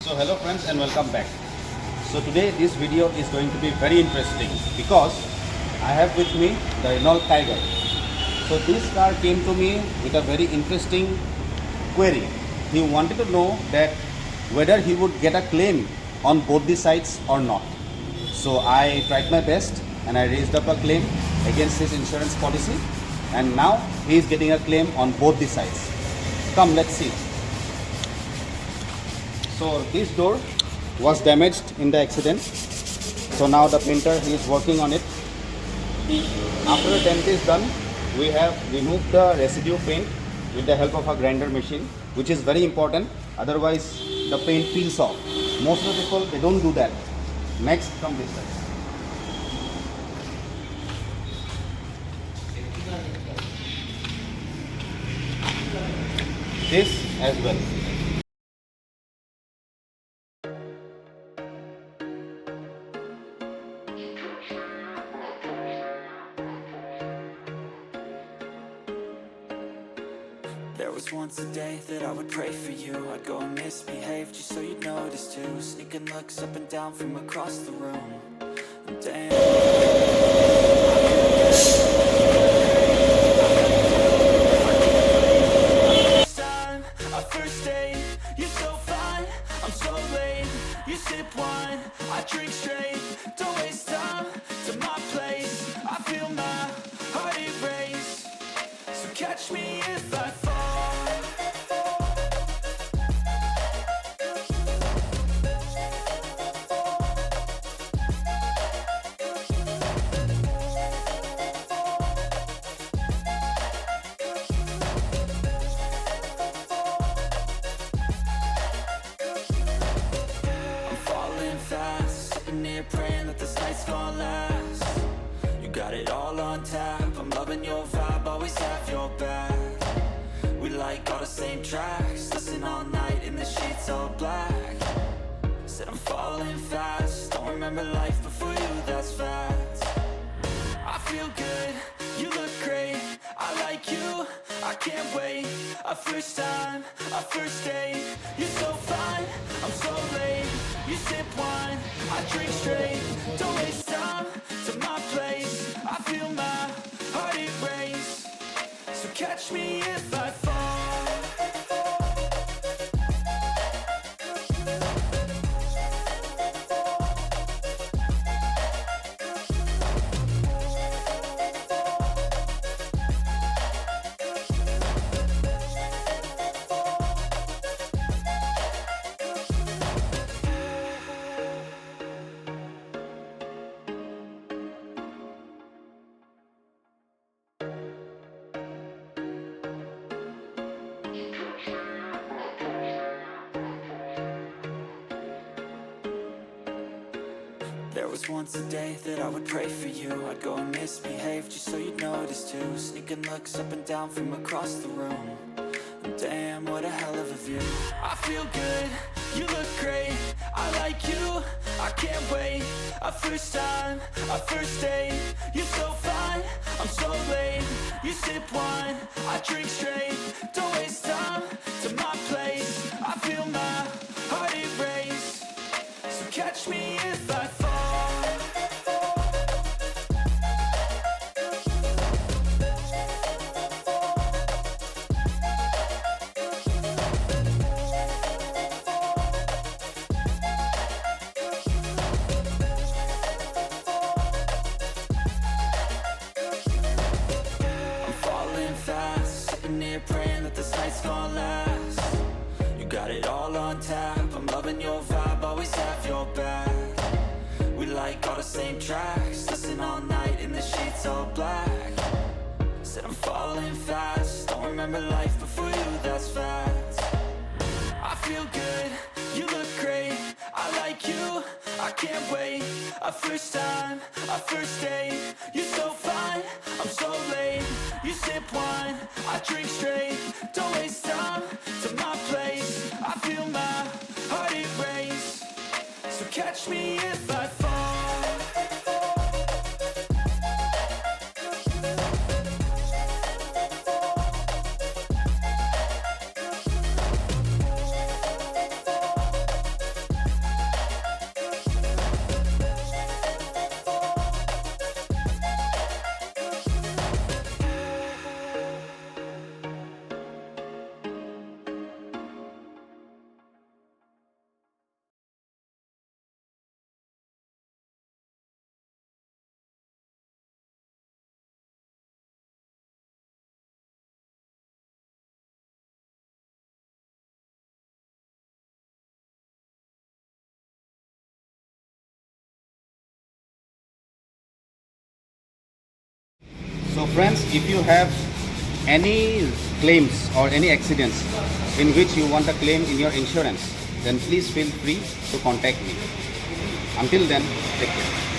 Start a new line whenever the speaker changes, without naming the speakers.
So hello friends and welcome back. So today this video is going to be very interesting because I have with me the Renault Tiger. So this car came to me with a very interesting query. He wanted to know that whether he would get a claim on both the sides or not. So I tried my best and I raised up a claim against his insurance policy, and now he is getting a claim on both the sides. Come, let's see. So this door was damaged in the accident. So now the painter is working on it. After the dent is done, we have removed the residue paint with the help of a grinder machine, which is very important. Otherwise the paint peels off. Most of the people, they don't do that. Next, come this side. This as well.
There was once a day that I would pray for you. I'd go and misbehave just so you'd notice too. Sneaking looks up and down from across the room. And damn, first time, our first date, you're so fine, I'm so late. You sip wine, I drink straight. Don't waste time to my place. I feel my heart erase. So catch me if I fall. Sitting here praying that this night's gonna last. You got it all on tap, I'm loving your vibe, always have your back. We like all the same tracks, listen all night in the sheets all black. Said I'm falling fast, don't remember life before you, that's fact. I feel good, you look great, I like you, I can't wait. A first time, a first date, you're so fine, I'm so late. You sip wine, I drink straight. Don't waste time to my place. I feel my heart erase. So catch me if I fall. There was once a day that I would pray for you. I'd go and misbehave just so you'd notice too. Sneaking looks up and down from across the room. And damn, what a hell of a view. I feel good, you look great, I like you, I can't wait. A first time, a first date, you're so fine, I'm so late. You sip wine, I drink straight. Don't waste time to my place. I feel my heart erase. So catch me if I fall. Sitting here praying that this night's gonna last. You got it all on tap, I'm loving your vibe, always have your back. We like all the same tracks, listen all night in the sheets all black. Said I'm falling fast, don't remember life before you, that's fact. I feel good, you look great, I like you, I can't wait. A first time, a first date, you're so fine, I'm so late. You sip wine, I drink straight. Don't waste time to my place. I feel my heart erase. So catch me if I fall.
So friends, if you have any claims or any accidents in which you want a claim in your insurance, then please feel free to contact me. Until then, take care.